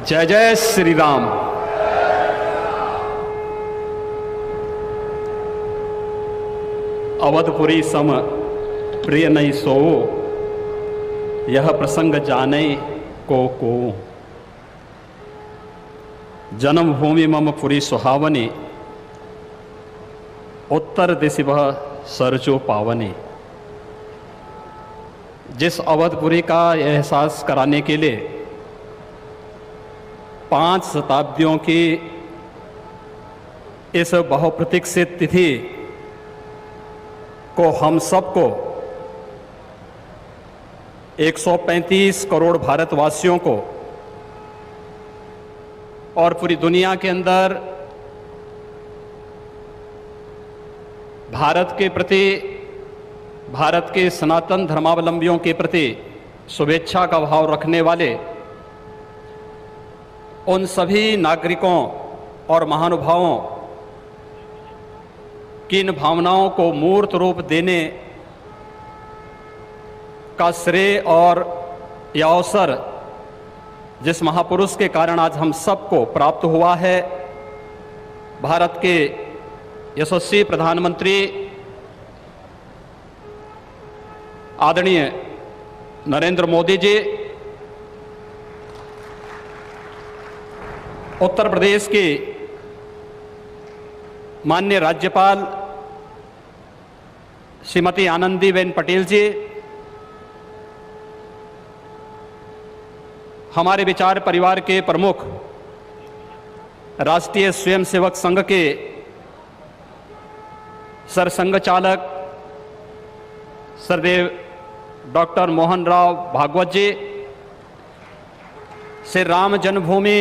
जय जय श्री राम। अवधपुरी सम प्रिय नहीं सो, यह प्रसंग जाने को। जन्मभूमि मम पुरी सुहावनी, उत्तर दिशि वह सरजो पावनी। जिस अवधपुरी का एहसास कराने के लिए 5 शताब्दियों की इस बहुप्रतीक्षित तिथि को हम सबको 135 करोड़ भारतवासियों को और पूरी दुनिया के अंदर भारत के प्रति, भारत के सनातन धर्मावलंबियों के प्रति शुभेच्छा का भाव रखने वाले उन सभी नागरिकों और महानुभावों की इन भावनाओं को मूर्त रूप देने का श्रेय और यह अवसर जिस महापुरुष के कारण आज हम सबको प्राप्त हुआ है, भारत के यशस्वी प्रधानमंत्री आदरणीय नरेंद्र मोदी जी, उत्तर प्रदेश की माननीय राज्यपाल श्रीमती आनंदीबेन पटेल जी, हमारे विचार परिवार के प्रमुख राष्ट्रीय स्वयंसेवक संघ के सरसंघ चालक सरदेव डॉक्टर मोहन राव भागवत जी, श्री राम जन्मभूमि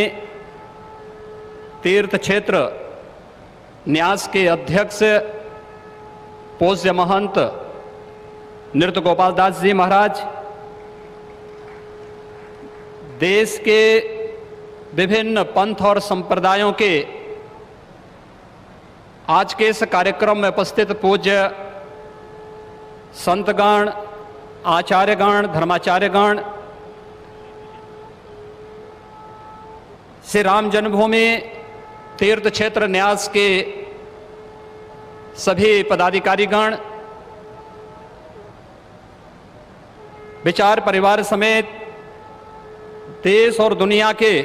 तीर्थ क्षेत्र न्यास के अध्यक्ष पूज्य महंत नृत्य गोपाल दास जी महाराज, देश के विभिन्न पंथ और संप्रदायों के आज के इस कार्यक्रम में उपस्थित पूज्य संतगण, आचार्यगण, धर्माचार्यगण, श्री राम जन्मभूमि तीर्थ क्षेत्र न्यास के सभी पदाधिकारीगण, विचार परिवार समेत देश और दुनिया के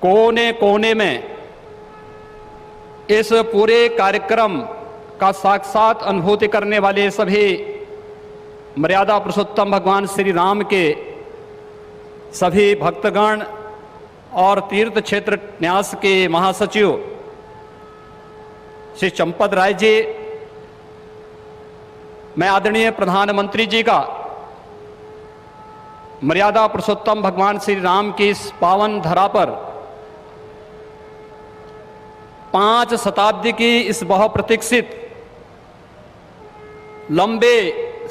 कोने कोने में इस पूरे कार्यक्रम का साक्षात अनुभूति करने वाले सभी मर्यादा पुरुषोत्तम भगवान श्री राम के सभी भक्तगण और तीर्थ क्षेत्र न्यास के महासचिव श्री चंपत राय जी, मैं आदरणीय प्रधानमंत्री जी का मर्यादा पुरुषोत्तम भगवान श्री राम की इस पावन धरा पर 5 शताब्दी की इस बहुप्रतीक्षित लंबे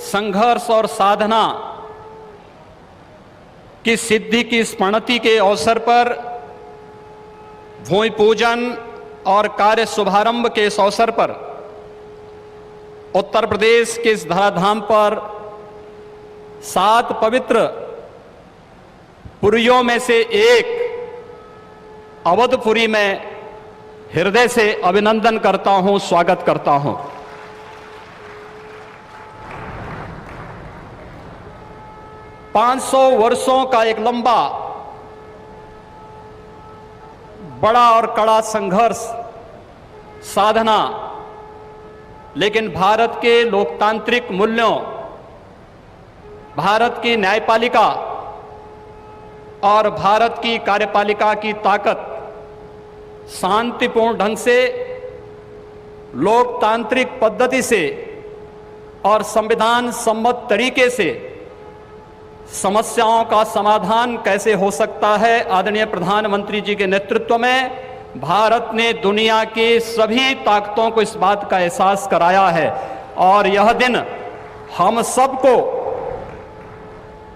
संघर्ष और साधना की सिद्धि की स्मृति के अवसर पर भूमि पूजन और कार्य शुभारंभ के इस अवसर पर उत्तर प्रदेश के इस धराधाम पर 7 पवित्र पुरियों में से एक अवधपुरी में हृदय से अभिनंदन करता हूं, स्वागत करता हूं। पांच 500 वर्षों का एक लंबा, बड़ा और कड़ा संघर्ष, साधना, लेकिन भारत के लोकतांत्रिक मूल्यों, भारत की न्यायपालिका और भारत की कार्यपालिका की ताकत शांतिपूर्ण ढंग से, लोकतांत्रिक पद्धति से और संविधान सम्मत तरीके से समस्याओं का समाधान कैसे हो सकता है, आदरणीय प्रधानमंत्री जी के नेतृत्व में भारत ने दुनिया की सभी ताकतों को इस बात का एहसास कराया है। और यह दिन हम सबको,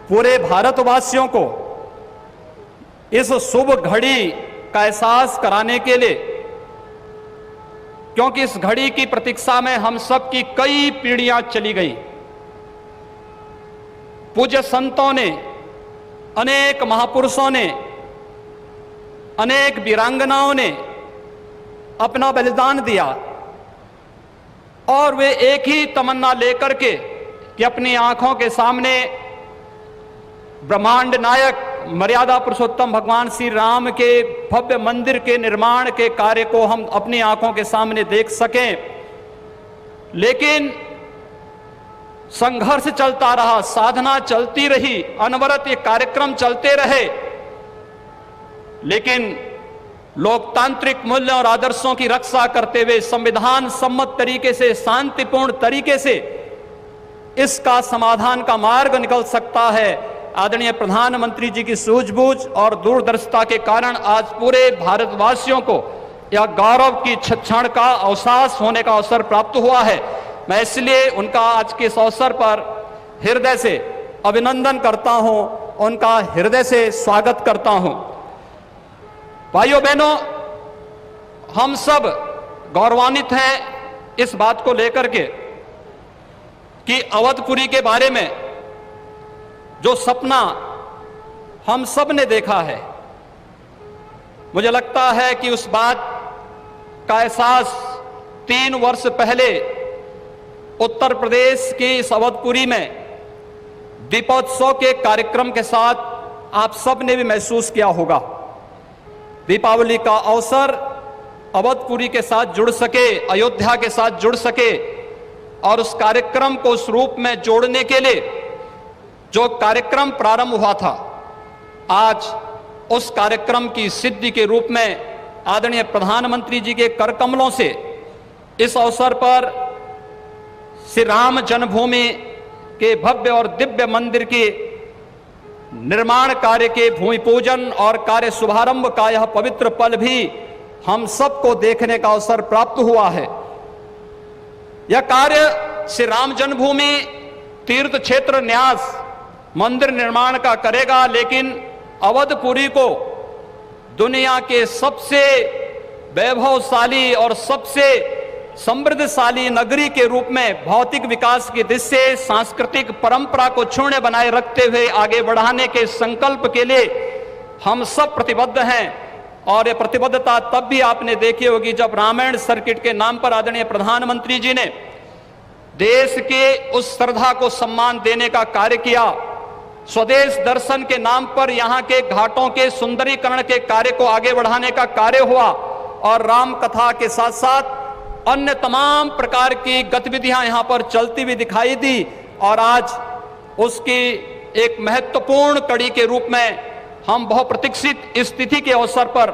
पूरे भारतवासियों को इस शुभ घड़ी का एहसास कराने के लिए, क्योंकि इस घड़ी की प्रतीक्षा में हम सब की कई पीढ़ियां चली गई। पूज्य संतों ने, अनेक महापुरुषों ने अनेक वीरांगनाओं ने अपना बलिदान दिया और वे एक ही तमन्ना लेकर के कि अपनी आंखों के सामने ब्रह्मांड नायक मर्यादा पुरुषोत्तम भगवान श्री राम के भव्य मंदिर के निर्माण के कार्य को हम अपनी आंखों के सामने देख सकें। लेकिन संघर्ष चलता रहा, साधना चलती रही, अनवरत ये कार्यक्रम चलते रहे, लेकिन लोकतांत्रिक मूल्यों और आदर्शों की रक्षा करते हुए संविधान सम्मत तरीके से, शांतिपूर्ण तरीके से इसका समाधान का मार्ग निकल सकता है। आदरणीय प्रधानमंत्री जी की सूझबूझ और दूरदर्शिता के कारण आज पूरे भारतवासियों को यह गौरव की क्षण का अवकाश होने का अवसर प्राप्त हुआ है। मैं इसलिए उनका आज के इस अवसर पर हृदय से अभिनंदन करता हूं, उनका हृदय से स्वागत करता हूं। भाइयों बहनों, हम सब गौरवान्वित हैं इस बात को लेकर के कि अवधपुरी के बारे में जो सपना हम सब ने देखा है, मुझे लगता है कि उस बात का एहसास 3 वर्ष पहले उत्तर प्रदेश की इस अवधपुरी में दीपोत्सव के कार्यक्रम के साथ आप सब ने भी महसूस किया होगा। दीपावली का अवसर अवधपुरी के साथ जुड़ सके, अयोध्या के साथ जुड़ सके और उस कार्यक्रम को उस रूप में जोड़ने के लिए जो कार्यक्रम प्रारंभ हुआ था, आज उस कार्यक्रम की सिद्धि के रूप में आदरणीय प्रधानमंत्री जी के कर कमलों से इस अवसर पर श्री राम जन्मभूमि के भव्य और दिव्य मंदिर के निर्माण कार्य के भूमि पूजन और कार्य शुभारंभ का यह पवित्र पल भी हम सबको देखने का अवसर प्राप्त हुआ है। यह कार्य श्री राम जन्मभूमि तीर्थ क्षेत्र न्यास मंदिर निर्माण का करेगा, लेकिन अवधपुरी को दुनिया के सबसे वैभवशाली और सबसे समृद्धशाली नगरी के रूप में भौतिक विकास की दिशा से सांस्कृतिक परंपरा को क्षुण्ण बनाए रखते हुए आगे बढ़ाने के संकल्प के लिए हम सब प्रतिबद्ध हैं। और ये प्रतिबद्धता तब भी आपने देखी होगी जब रामायण सर्किट के नाम पर आदरणीय प्रधानमंत्री जी ने देश के उस श्रद्धा को सम्मान देने का कार्य किया। स्वदेश दर्शन के नाम पर यहाँ के घाटों के सुंदरीकरण के कार्य को आगे बढ़ाने का कार्य हुआ और राम कथा के साथ साथ अन्य तमाम प्रकार की गतिविधियां यहाँ पर चलती हुई दिखाई दी। और आज उसकी एक महत्वपूर्ण कड़ी के रूप में हम बहुप्रतीक्षित स्थिति के अवसर पर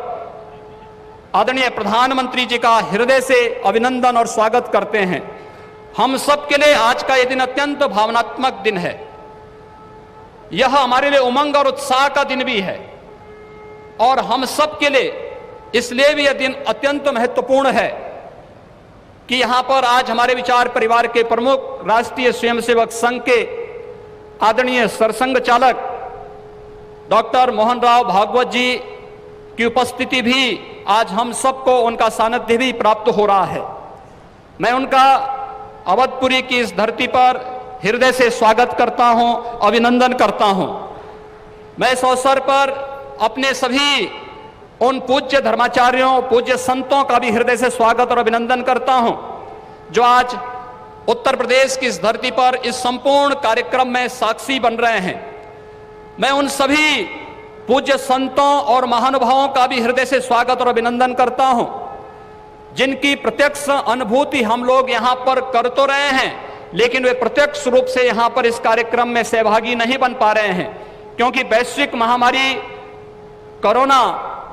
आदरणीय प्रधानमंत्री जी का हृदय से अभिनंदन और स्वागत करते हैं। हम सब के लिए आज का यह दिन अत्यंत भावनात्मक दिन है। यह हमारे लिए उमंग और उत्साह का दिन भी है और हम सब के लिए इसलिए भी यह दिन अत्यंत महत्वपूर्ण है कि यहां पर आज हमारे विचार परिवार के प्रमुख राष्ट्रीय स्वयंसेवक संघ के आदरणीय सरसंघ चालक डॉक्टर मोहन राव भागवत जी की उपस्थिति भी आज हम सबको उनका सानिध्य भी प्राप्त हो रहा है। मैं उनका अवधपुरी की इस धरती पर हृदय से स्वागत करता हूं, अभिनंदन करता हूं। मैं इस अवसर पर अपने सभी उन पूज्य धर्माचार्यों, पूज्य संतों का भी हृदय से स्वागत और अभिनंदन करता हूं जो आज उत्तर प्रदेश की इस धरती पर इस संपूर्ण कार्यक्रम में साक्षी बन रहे हैं। मैं उन सभी पूज्य संतों और महानुभावों का भी हृदय से स्वागत और अभिनंदन करता हूं जिनकी प्रत्यक्ष अनुभूति हम लोग यहाँ पर कर तो रहे हैं, लेकिन वे प्रत्यक्ष रूप से यहाँ पर इस कार्यक्रम में सहभागी नहीं बन पा रहे हैं क्योंकि वैश्विक महामारी कोरोना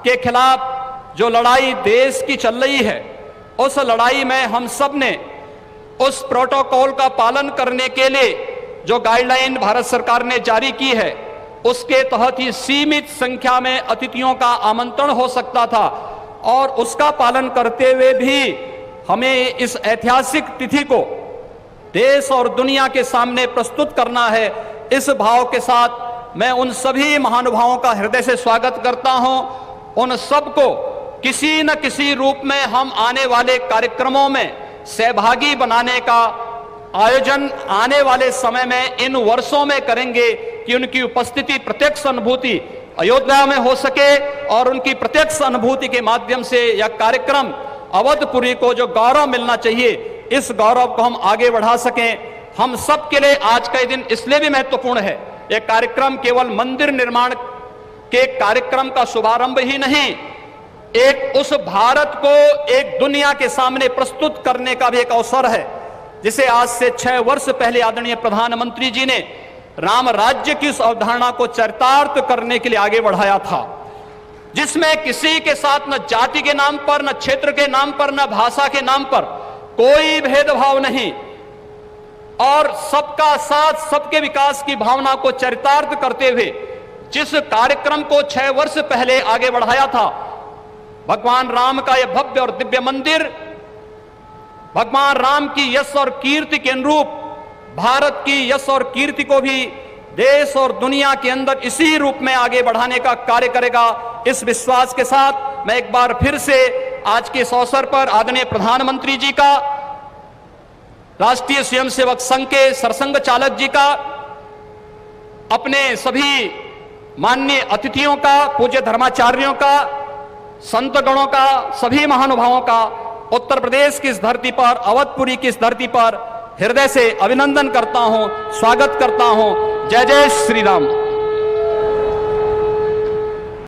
के खिलाफ जो लड़ाई देश की चल रही है, उस लड़ाई में हम सब ने उस प्रोटोकॉल का पालन करने के लिए जो गाइडलाइन भारत सरकार ने जारी की है उसके तहत ही सीमित संख्या में अतिथियों का आमंत्रण हो सकता था और उसका पालन करते हुए भी हमें इस ऐतिहासिक तिथि को देश और दुनिया के सामने प्रस्तुत करना है। इस भाव के साथ मैं उन सभी महानुभावों का हृदय से स्वागत करता हूं। उन सबको किसी न किसी रूप में हम आने वाले कार्यक्रमों में सहभागी बनाने का आयोजन आने वाले समय में इन वर्षों में करेंगे कि उनकी उपस्थिति, प्रत्यक्ष अनुभूति अयोध्या में हो सके और उनकी प्रत्यक्ष अनुभूति के माध्यम से यह कार्यक्रम अवधपुरी को जो गौरव मिलना चाहिए, इस गौरव को हम आगे बढ़ा सकें। हम सब के लिए आज का दिन इसलिए भी महत्वपूर्ण है। यह कार्यक्रम केवल मंदिर निर्माण के कार्यक्रम का शुभारंभ ही नहीं, एक उस भारत को एक दुनिया के सामने प्रस्तुत करने का भी एक अवसर है, जिसे आज से 6 वर्ष पहले आदरणीय प्रधानमंत्री जी ने राम राज्य की उस अवधारणा को चरितार्थ करने के लिए आगे बढ़ाया था, जिसमें किसी के साथ न जाति के नाम पर, न क्षेत्र के नाम पर, न भाषा के नाम पर कोई भेदभाव नहीं, और सबका साथ सबके विकास की भावना को चरितार्थ करते हुए जिस कार्यक्रम को 6 वर्ष पहले आगे बढ़ाया था, भगवान राम का यह भव्य और दिव्य मंदिर भगवान राम की यश और कीर्ति के अनुरूप भारत की यश और कीर्ति को भी देश और दुनिया के अंदर इसी रूप में आगे बढ़ाने का कार्य करेगा। इस विश्वास के साथ मैं एक बार फिर से आज के इस अवसर पर आदरणीय प्रधानमंत्री जी का, राष्ट्रीय स्वयंसेवक संघ के सरसंघ चालक जी का, अपने सभी माननीय अतिथियों का, पूज्य धर्माचार्यों का, संत गणों का, सभी महानुभावों का उत्तर प्रदेश की इस धरती पर, अवधपुरी की इस धरती पर हृदय से अभिनंदन करता हूं, स्वागत करता हूं। जय जय श्री राम।